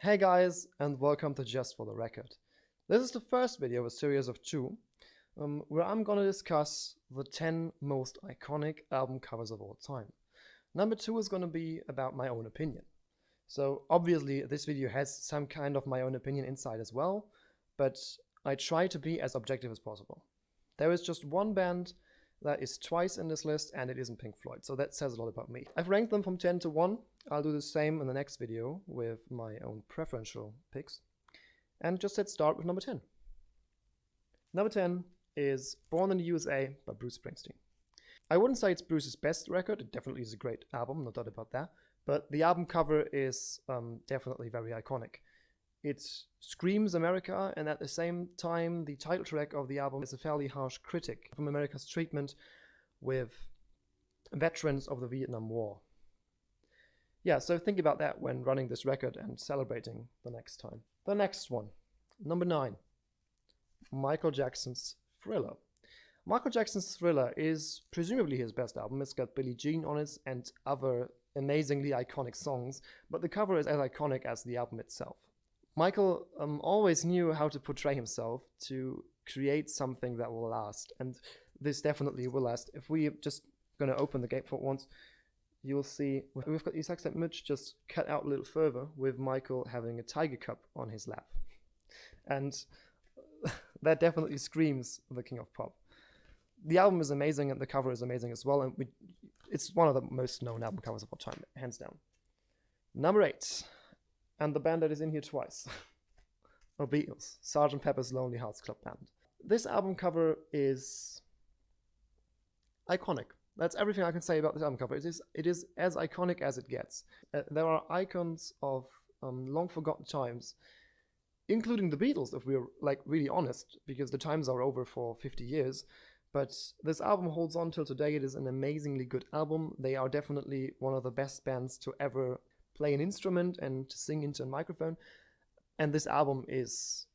Hey guys, and welcome to Just for the Record. This is the first video of a series of two, where I'm gonna discuss the 10 most iconic album covers of all time. Number 2 is gonna be about my own opinion. So obviously this video has some kind of my own opinion inside as well, but I try to be as objective as possible. There is just one band that is twice in this list, and it isn't Pink Floyd, so that says a lot about me. I've ranked them from 10 to 1. I'll do the same in the next video with my own preferential picks. And just let's start with number 10. Number 10 is Born in the USA by Bruce Springsteen. I wouldn't say it's Bruce's best record. It definitely is a great album, no doubt about that. But the album cover is definitely very iconic. It screams America, and at the same time, the title track of the album is a fairly harsh critic of America's treatment with veterans of the Vietnam War. Yeah, so think about that when running this record and celebrating the next time. The next one, number 9, Michael Jackson's Thriller. Michael Jackson's Thriller is presumably his best album. It's got Billie Jean on it and other amazingly iconic songs, but the cover is as iconic as the album itself. Michael always knew how to portray himself to create something that will last, and this definitely will last. If we just going to open the gatefold once, you'll see we've got the exact same image, just cut out a little further, with Michael having a tiger cup on his lap. And that definitely screams the King of Pop. The album is amazing, and the cover is amazing as well, and it's one of the most known album covers of all time, hands down. Number 8. And the band that is in here twice. The Beatles, Sgt. Pepper's Lonely Hearts Club Band. This album cover is iconic. That's everything I can say about this album cover. It is as iconic as it gets. There are icons of long forgotten times, including the Beatles, if we're like really honest, because the times are over for 50 years. But this album holds on till today. It is an amazingly good album. They are definitely one of the best bands to ever play an instrument and to sing into a microphone, and this album is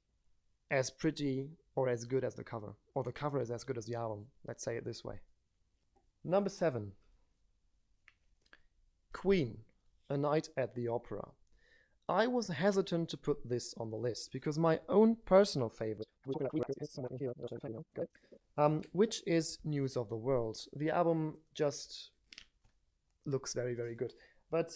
as pretty or as good as the cover, or the cover is as good as the album, let's say it this way. Number 7, Queen, A Night at the Opera. I was hesitant to put this on the list because my own personal favorite, which is News of the World. The album just looks very, very good, but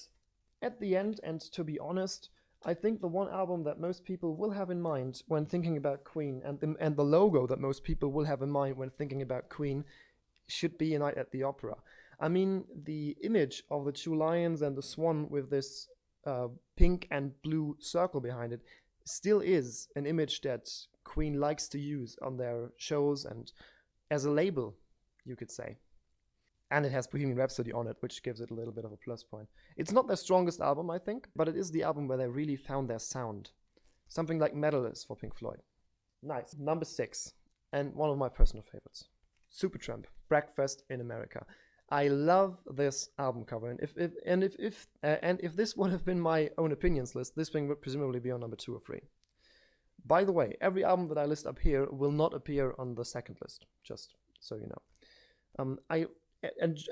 at the end, and to be honest, I think the one album that most people will have in mind when thinking about Queen, and the logo that most people will have in mind when thinking about Queen, should be A Night at the Opera. I mean, the image of the 2 lions and the swan with this pink and blue circle behind it still is an image that Queen likes to use on their shows and as a label, you could say. And it has Bohemian Rhapsody on it, which gives it a little bit of a plus point. It's not their strongest album, I think, but it is the album where they really found their sound. Something like Metal is for Pink Floyd. Nice. Number 6, and one of my personal favorites, Supertramp, Breakfast in America. I love this album cover, and if this would have been my own opinions list, this thing would presumably be on number 2 or 3. By the way, every album that I list up here will not appear on the second list, just so you know. I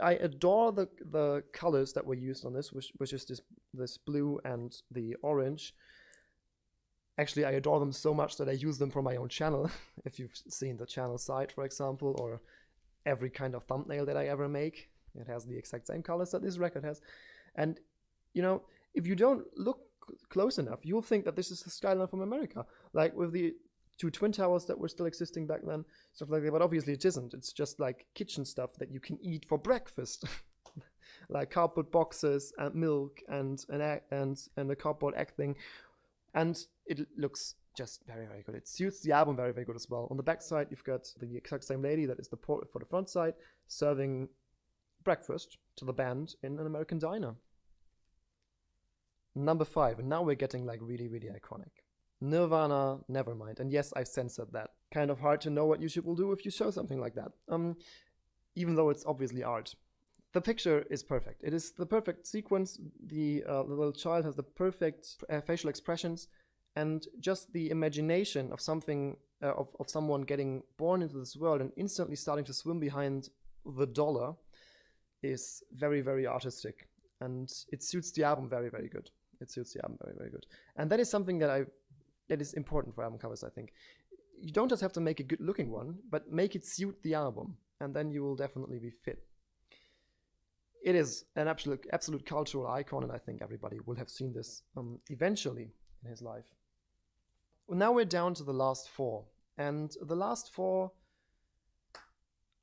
adore the colors that were used on this, which is this blue and the orange. Actually, I adore them so much that I use them for my own channel. If you've seen the channel site, for example, or every kind of thumbnail that I ever make, it has the exact same colors that this record has. And, you know, if you don't look close enough, you'll think that this is the skyline from America, like with the 2 twin towers that were still existing back then, stuff like that. But obviously it isn't. It's just like kitchen stuff that you can eat for breakfast, like cardboard boxes and milk and an egg and a cardboard egg thing, and it looks just very, very good. It suits the album very, very good as well. On the back side, you've got the exact same lady that is the portrait for the front side, serving breakfast to the band in an American diner. Number 5, and now we're getting like really, really iconic. Nirvana, Nevermind. And yes, I censored that. Kind of hard to know what YouTube will do if you show something like that. Even though it's obviously art. The picture is perfect. It is the perfect sequence. The little child has the perfect facial expressions, and just the imagination of something, of someone getting born into this world and instantly starting to swim behind the dollar is very, very artistic. And it suits the album very, very good. It suits the album very, very good. And that is something that is important for album covers, I think. You don't just have to make a good looking one, but make it suit the album, and then you will definitely be fit. It is an absolute cultural icon, and I think everybody will have seen this eventually in his life. Well, now we're down to the last four, and the last four,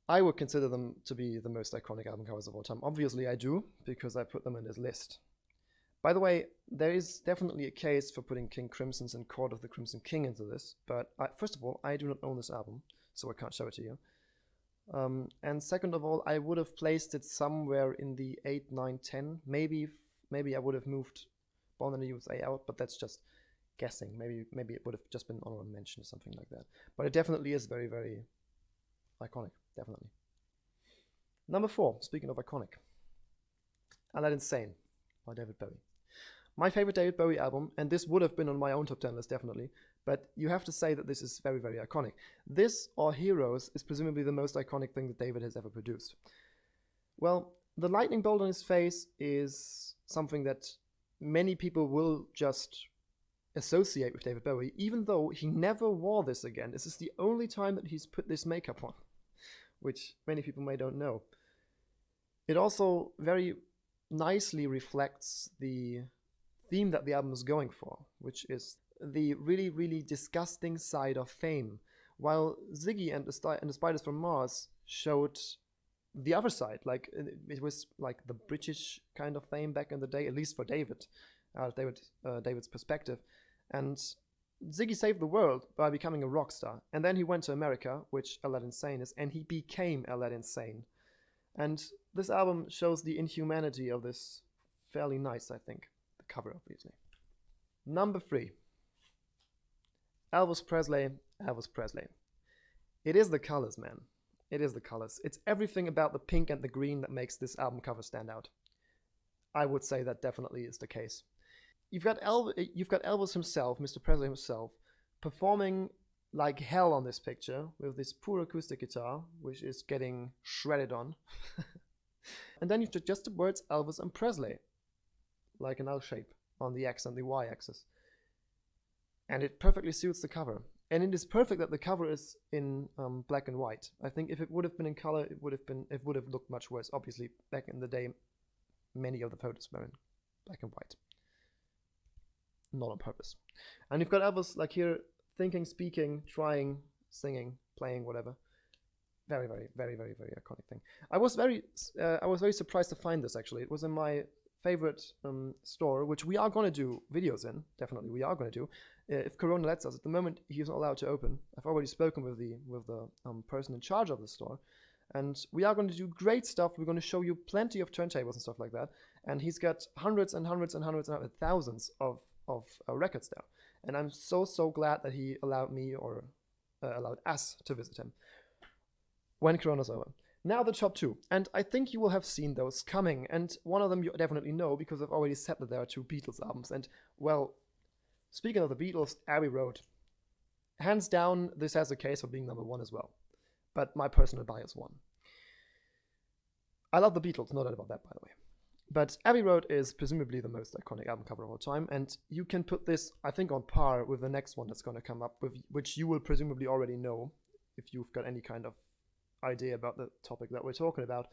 I would consider them to be the most iconic album covers of all time. Obviously I do, because I put them in this list. By the way, there is definitely a case for putting King Crimson's and Court of the Crimson King into this, but first of all, I do not own this album, so I can't show it to you. And second of all, I would have placed it somewhere in the 8, 9, 10. Maybe I would have moved Born in the USA out, but that's just guessing. Maybe it would have just been honorable mention or something like that. But it definitely is very, very iconic, definitely. Number 4, speaking of iconic, Aladdin Sane by David Bowie. My favorite David Bowie album, and this would have been on my own top 10 list, definitely, but you have to say that this is very, very iconic. This, or Heroes, is presumably the most iconic thing that David has ever produced. Well, the lightning bolt on his face is something that many people will just associate with David Bowie, even though he never wore this again. This is the only time that he's put this makeup on, which many people may don't know. It also very nicely reflects the theme that the album is going for, which is the really, really disgusting side of fame, while Ziggy and the Spiders from Mars showed the other side. Like, it was like the British kind of fame back in the day, at least for David's perspective. And Ziggy saved the world by becoming a rock star, and then he went to America, which Aladdin Sane is, and he became Aladdin Sane. And this album shows the inhumanity of this fairly nice, I think, the cover, obviously. Number 3. Elvis Presley. It is the colors, man. It is the colors. It's everything about the pink and the green that makes this album cover stand out. I would say that definitely is the case. You've got Elvis himself, Mr. Presley himself, performing like hell on this picture with this poor acoustic guitar, which is getting shredded on. And then you've just the words Elvis and Presley, like an L shape on the X and the Y axis. And it perfectly suits the cover. And it is perfect that the cover is in black and white. I think if it would have been in color, it would have looked much worse. Obviously, back in the day, many of the photos were in black and white. Not on purpose. And you've got Elvis like here, thinking, speaking, trying, singing, playing, whatever. Very, very, very, very, very iconic thing. I was very surprised to find this, actually. It was in my favorite store, which we are going to do videos in. Definitely, we are going to do. If Corona lets us. At the moment, he's not allowed to open. I've already spoken with the person in charge of the store, and we are going to do great stuff. We're going to show you plenty of turntables and stuff like that. And he's got hundreds and hundreds and hundreds and thousands of records there. And I'm so glad that he allowed me, or allowed us, to visit him when Corona's over. Now the top 2, and I think you will have seen those coming, and one of them you definitely know because I've already said that there are 2 Beatles albums, and well, speaking of the Beatles, Abbey Road. Hands down, this has a case for being number 1 as well, but my personal bias won. I love the Beatles, no doubt about that, by the way. But Abbey Road is presumably the most iconic album cover of all time, and you can put this, I think, on par with the next one that's going to come up, which you will presumably already know if you've got any kind of idea about the topic that we're talking about.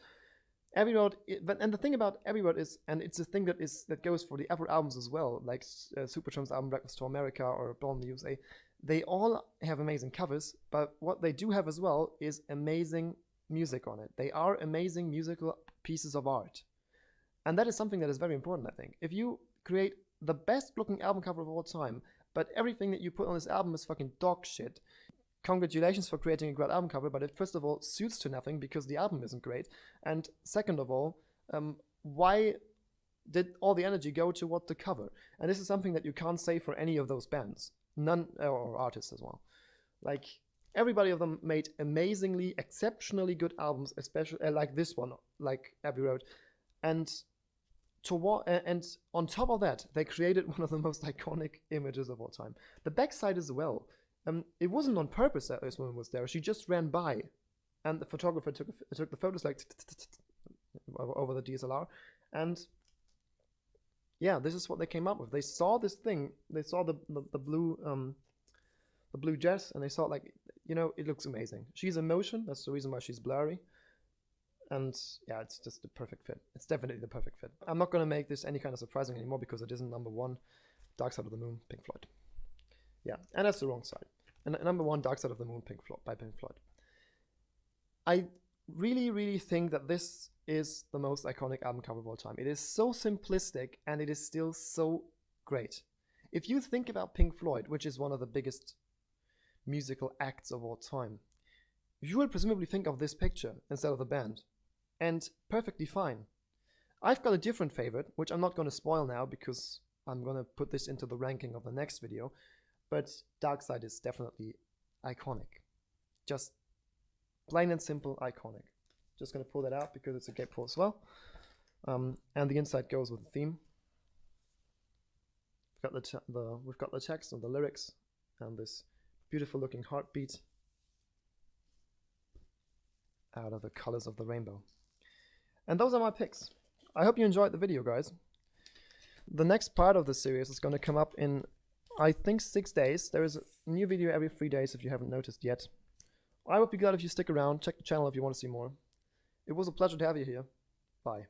Abbey Road, and the thing about Abbey Road is, and it's a thing that goes for the other albums as well, like Supertramp's album Breakfast to America or Born in the USA. They all have amazing covers, but what they do have as well is amazing music on it. They are amazing musical pieces of art. And that is something that is very important, I think. If you create the best looking album cover of all time, but everything that you put on this album is fucking dog shit, congratulations for creating a great album cover, but it first of all suits to nothing because the album isn't great. And second of all, why did all the energy go toward the cover? And this is something that you can't say for any of those bands. None, or artists as well. Like, everybody of them made amazingly, exceptionally good albums, especially like this one, like Abbey Road. And on top of that, they created one of the most iconic images of all time. The backside as well. It wasn't on purpose that this woman was there. She just ran by, and the photographer took the photos like over the DSLR, and yeah, this is what they came up with. They saw this thing, they saw the blue Jess, and they thought, like, you know, it looks amazing. She's in motion, that's the reason why she's blurry. And yeah, it's just the perfect fit. It's definitely the perfect fit. I'm not going to make this any kind of surprising anymore because it isn't number one, Dark Side of the Moon, Pink Floyd. Yeah, and that's the wrong side. And number one, Dark Side of the Moon, Pink Floyd, by Pink Floyd. I really, really think that this is the most iconic album cover of all time. It is so simplistic and it is still so great. If you think about Pink Floyd, which is one of the biggest musical acts of all time, you will presumably think of this picture instead of the band. And perfectly fine. I've got a different favorite, which I'm not going to spoil now because I'm going to put this into the ranking of the next video, but Dark Side is definitely iconic. Just plain and simple iconic. Just going to pull that out because it's a gatefold as well. And the inside goes with the theme. We've got the text and the lyrics and this beautiful looking heartbeat out of the colors of the rainbow. And those are my picks. I hope you enjoyed the video, guys. The next part of the series is going to come up in, I think, 6 days. There is a new video every 3 days if you haven't noticed yet. I would be glad if you stick around. Check the channel if you want to see more. It was a pleasure to have you here. Bye.